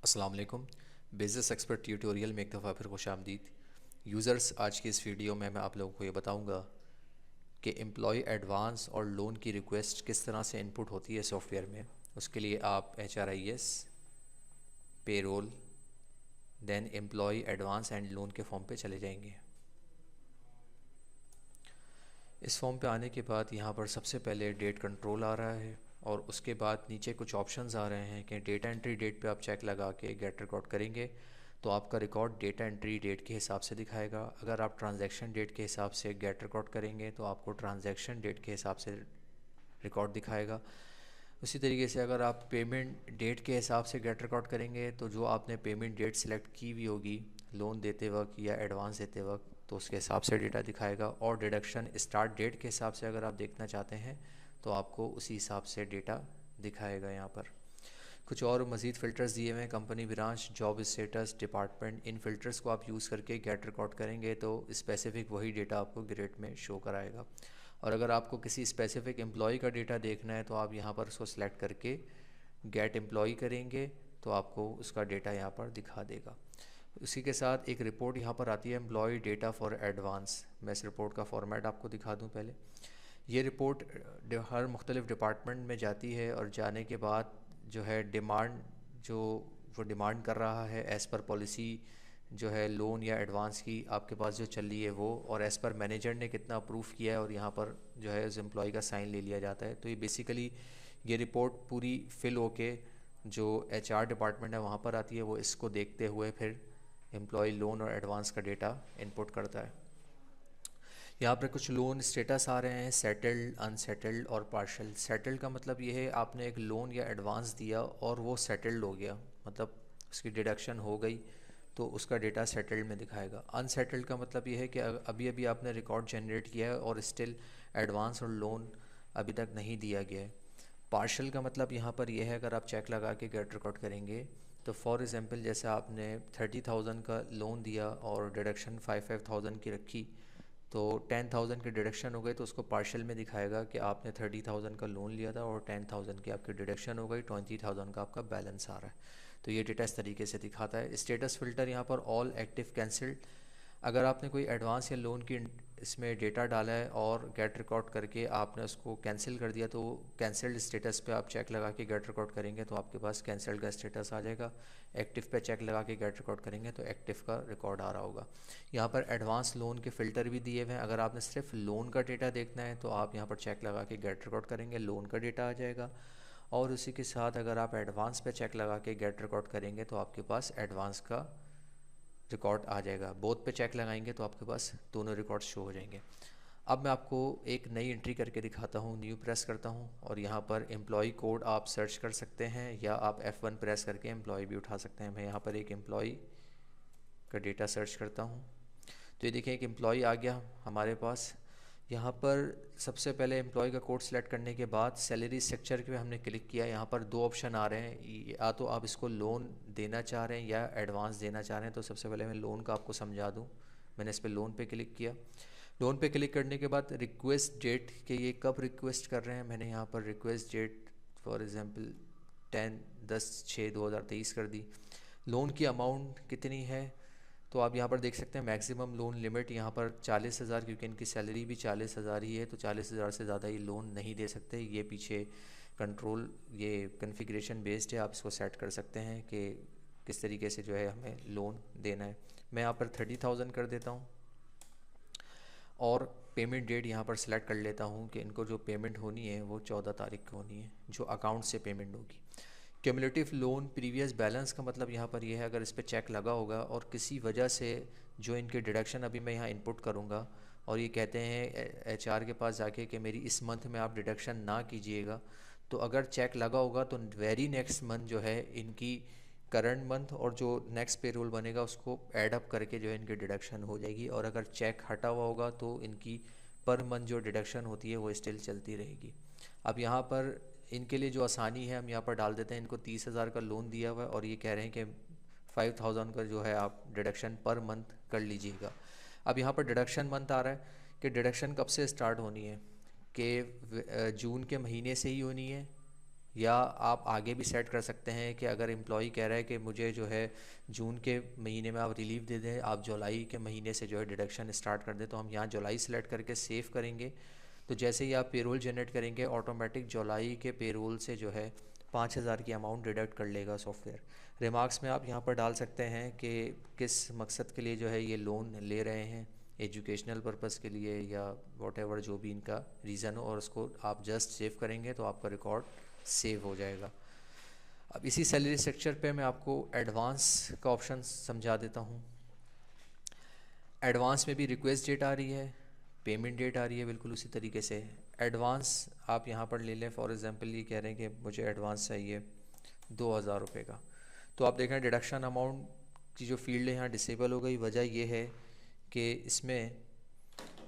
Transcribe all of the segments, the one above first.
अस्सलाम वालेकुम। Business expert tutorial में एक दफ़ा फिर खुश आमदीद। यूज़र्स, आज की इस वीडियो में मैं आप लोगों को ये बताऊंगा कि एम्प्लॉय एडवांस और लोन की रिक्वेस्ट किस तरह से इनपुट होती है सॉफ्टवेयर में। उसके लिए आप HRIS, payroll, then employ advance and loan के फॉर्म पे चले जाएंगे। इस फॉर्म पे आने के बाद यहाँ पर सबसे पहले डेट कंट्रोल आ रहा है और उसके बाद नीचे कुछ ऑप्शंस आ रहे हैं कि डेटा एंट्री डेट पे आप चेक लगा के गेट रिकॉर्ड करेंगे तो आपका रिकॉर्ड डेटा एंट्री डेट के हिसाब से दिखाएगा। अगर आप ट्रांजैक्शन डेट के हिसाब से गेट रिकॉर्ड करेंगे तो आपको ट्रांजैक्शन डेट के हिसाब से रिकॉर्ड दिखाएगा। उसी तरीके से अगर आप पेमेंट डेट के हिसाब से गेट रिकॉर्ड करेंगे तो जो आपने पेमेंट डेट सिलेक्ट की हुई होगी लोन देते वक्त या एडवांस देते वक्त तो उसके हिसाब से डेटा दिखाएगा। और डिडक्शन स्टार्ट डेट के हिसाब से अगर आप देखना चाहते हैं तो आपको उसी हिसाब से डेटा दिखाएगा। यहाँ पर कुछ और मज़ीद फ़िल्टर्स दिए हुए हैं, company branch, job status, department. इन फ़िल्टर्स को आप यूज़ करके गेट रिकॉर्ड करेंगे तो स्पेसिफ़िक वही डेटा आपको ग्रेड में शो कराएगा। और अगर आपको किसी स्पेसिफ़िक एम्प्लॉय का डेटा देखना है तो आप यहाँ पर उसको सिलेक्ट करके गेट एम्प्लॉय करेंगे तो आपको उसका डेटा यहाँ पर दिखा देगा। उसी के साथ एक रिपोर्ट यहाँ पर आती है, एम्प्लॉय डेटा फॉर एडवांस। मैं इस रिपोर्ट का फॉर्मेट आपको दिखा दूँ पहले। ये रिपोर्ट हर मुख्तलिफ़ डिपार्टमेंट में जाती है और जाने के बाद जो है डिमांड जो वो डिमांड कर रहा है एज़ पर पॉलिसी जो है लोन या एडवांस की आपके पास जो चल रही है वो, और एज़ पर मैनेजर ने कितना अप्रूव किया है और यहाँ पर जो है उस एम्प्लॉय का साइन ले लिया जाता है। तो ये बेसिकली ये रिपोर्ट पूरी फिल होके जो HR डिपार्टमेंट है वहाँ पर आती है, वो इसको देखते हुए फिर एम्प्लॉय लोन और एडवांस का डेटा इनपुट करता है। यहाँ पर कुछ लोन स्टेटस आ रहे हैं, सेटल्ड, अनसेटल्ड और पार्शल। सेटल्ड का मतलब ये है आपने एक लोन या एडवांस दिया और वो सेटल्ड हो गया, मतलब उसकी डिडक्शन हो गई तो उसका डेटा सेटल्ड में दिखाएगा। अनसेटल्ड का मतलब ये है कि अभी अभी आपने रिकॉर्ड जनरेट किया है और स्टिल एडवांस और लोन अभी तक नहीं दिया गया है। पार्शल का मतलब यहाँ पर यह है, अगर आप चेक लगा के गेट रिकॉर्ड करेंगे तो फॉर एग्ज़ाम्पल जैसे आपने 30,000 का लोन दिया और डिडक्शन 5,000 की रखी तो 10,000 की डिडक्शन हो गई तो उसको पार्शल में दिखाएगा कि आपने 30,000 का लोन लिया था और 10,000 की आपकी डिडक्शन हो गई, 20,000 का आपका बैलेंस आ रहा है। तो ये डेटा इस तरीके से दिखाता है। स्टेटस फ़िल्टर यहाँ पर ऑल एक्टिव कैंसिल्ड। अगर आपने कोई एडवांस या लोन की इसमें डेटा डाला है और गेट रिकॉर्ड करके आपने उसको कैंसिल कर दिया तो कैंसिल्ड स्टेटस पे आप चेक लगा के गेट रिकॉर्ड करेंगे तो आपके पास कैंसिल्ड का स्टेटस आ जाएगा। एक्टिव पे चेक लगा के गेट रिकॉर्ड करेंगे तो एक्टिव का रिकॉर्ड आ रहा होगा। यहाँ पर एडवांस लोन के फ़िल्टर भी दिए हुए हैं। अगर आपने सिर्फ लोन का डेटा देखना है तो आप यहाँ पर चेक लगा के गेट रिकॉर्ड करेंगे, लोन का डेटा आ जाएगा। और उसी के साथ अगर आप एडवांस पे चेक लगा के गेट रिकॉर्ड करेंगे तो आपके पास एडवांस का रिकॉर्ड आ जाएगा। बोथ पे चेक लगाएंगे तो आपके पास दोनों रिकॉर्ड शो हो जाएंगे। अब मैं आपको एक नई एंट्री करके दिखाता हूँ। न्यू प्रेस करता हूँ और यहाँ पर एम्प्लॉय कोड आप सर्च कर सकते हैं या आप F1 प्रेस करके एम्प्लॉय भी उठा सकते हैं। मैं यहाँ पर एक एम्प्लॉय का डेटा सर्च करता हूँ तो ये देखिए एक एम्प्लॉय आ गया हमारे पास। यहाँ पर सबसे पहले एम्प्लॉय का कोड सेलेक्ट करने के बाद सैलरी स्ट्रक्चर पे हमने क्लिक किया। यहाँ पर दो ऑप्शन आ रहे हैं, या तो आप इसको लोन देना चाह रहे हैं या एडवांस देना चाह रहे हैं। तो सबसे पहले मैं लोन का आपको समझा दूँ। मैंने इस पर लोन पे क्लिक किया। लोन पे क्लिक करने के बाद रिक्वेस्ट डेट के ये कब रिक्वेस्ट कर रहे हैं, मैंने यहाँ पर रिक्वेस्ट डेट फॉर एग्ज़ाम्पल 10/6/2023 कर दी। लोन की अमाउंट कितनी है तो आप यहाँ पर देख सकते हैं मैक्सिमम लोन लिमिट यहाँ पर 40,000, क्योंकि इनकी सैलरी भी 40,000 ही है तो 40,000 से ज़्यादा ये लोन नहीं दे सकते। ये पीछे कंट्रोल ये कॉन्फ़िगरेशन बेस्ड है, आप इसको सेट कर सकते हैं कि किस तरीके से जो है हमें लोन देना है। मैं यहाँ पर 30,000 कर देता हूँ और पेमेंट डेट यहाँ पर सेलेक्ट कर लेता हूँ कि इनको जो पेमेंट होनी है वो 14 तारीख को होनी है, जो अकाउंट से पेमेंट होगी। क्यूमुलेटिव लोन प्रीवियस बैलेंस का मतलब यहाँ पर यह है, अगर इस पर चेक लगा होगा और किसी वजह से जो इनके डिडक्शन अभी मैं यहाँ इनपुट करूँगा और ये कहते हैं HR के पास जाके कि मेरी इस मंथ में आप डिडक्शन ना कीजिएगा, तो अगर चेक लगा होगा तो वेरी नेक्स्ट मंथ जो है इनकी करंट मंथ और जो नेक्स्ट पेरोल बनेगा उसको ऐड अप करके जो है इनकी डिडक्शन हो जाएगी। और अगर चेक हटा हुआ होगा तो इनकी पर मंथ जो डिडक्शन होती है वो स्टिल चलती रहेगी। अब यहाँ पर इनके लिए जो आसानी है हम यहाँ पर डाल देते हैं, इनको 30,000 का लोन दिया हुआ है और ये कह रहे हैं कि 5,000 का जो है आप डिडक्शन पर मंथ कर लीजिएगा। अब यहाँ पर डिडक्शन मंथ आ रहा है कि डिडक्शन कब से स्टार्ट होनी है, कि जून के महीने से ही होनी है या आप आगे भी सेट कर सकते हैं कि अगर एम्प्लॉई कह रहा है कि मुझे जो है जून के महीने में आप रिलीव दे दें, आप जुलाई के महीने से जो है डिडक्शन स्टार्ट कर दें, तो हम यहाँ जुलाई सेलेक्ट करके सेव करेंगे। तो जैसे ही आप पेरोल जनरेट करेंगे ऑटोमेटिक जुलाई के पेरोल से जो है 5,000 की अमाउंट डिडक्ट कर लेगा सॉफ्टवेयर। रिमार्क्स में आप यहाँ पर डाल सकते हैं कि किस मकसद के लिए जो है ये लोन ले रहे हैं, एजुकेशनल पर्पस के लिए या वॉट जो भी इनका रीज़न हो, और उसको आप जस्ट सेव करेंगे तो आपका रिकॉर्ड सेव हो जाएगा। अब इसी सैलरी स्ट्रक्चर पे मैं आपको एडवांस का ऑप्शन समझा देता हूँ। एडवांस में भी रिक्वेस्ट डेट आ रही है, पेमेंट डेट आ रही है, बिल्कुल उसी तरीके से। एडवांस आप यहाँ पर ले लें, फॉर एग्ज़ाम्पल ये कह रहे हैं कि मुझे एडवांस चाहिए 2,000 रुपये का, तो आप देखें डिडक्शन अमाउंट की जो फील्ड है यहाँ डिसेबल हो गई। वजह ये है कि इसमें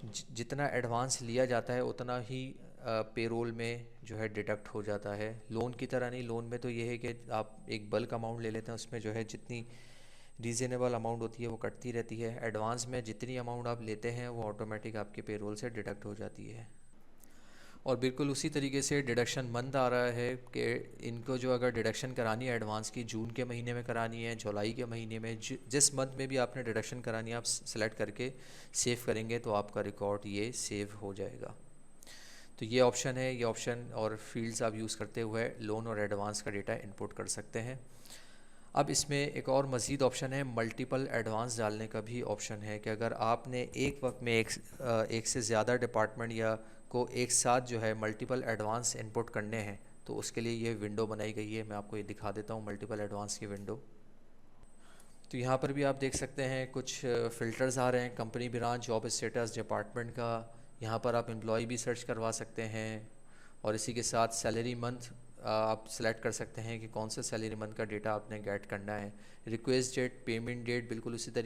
जितना एडवांस लिया जाता है उतना ही पेरोल में जो है डिडक्ट हो जाता है। लोन की तरह नहीं, लोन में तो ये है कि आप एक बल्क अमाउंट ले लेते हैं, उसमें जो है जितनी रीज़नेबल अमाउंट होती है वो कटती रहती है। एडवांस में जितनी अमाउंट आप लेते हैं वो ऑटोमेटिक आपके पेरोल से डिडक्ट हो जाती है। और बिल्कुल उसी तरीके से डिडक्शन मंथ आ रहा है कि इनको जो अगर डिडक्शन करानी है एडवांस की, जून के महीने में करानी है, जुलाई के महीने में, जिस मंथ में भी आपने डिडक्शन करानी है आप सेलेक्ट करके सेव करेंगे तो आपका रिकॉर्ड ये सेव हो जाएगा। तो ये ऑप्शन है, ये ऑप्शन और फील्ड्स आप यूज़ करते हुए लोन और एडवांस का डेटा इनपुट कर सकते हैं। अब इसमें एक और मज़ीद ऑप्शन है, मल्टीपल एडवांस डालने का भी ऑप्शन है कि अगर आपने एक वक्त में एक से ज़्यादा डिपार्टमेंट या को एक साथ जो है मल्टीपल एडवांस इनपुट करने हैं तो उसके लिए ये विंडो बनाई गई है। मैं आपको ये दिखा देता हूँ मल्टीपल एडवांस की विंडो। तो यहाँ पर भी आप देख सकते हैं कुछ फ़िल्टर्स आ रहे हैं, company branch, job status, department का। यहाँ पर आप एम्प्लॉय भी सर्च करवा सकते हैं और इसी के साथ सैलरी मंथ आप सेलेक्ट कर सकते हैं कि कौन से सैलरी मंथ का डेटा आपने गेट करना है। रिक्वेस्ट डेट, पेमेंट डेट बिल्कुल उसी तरीके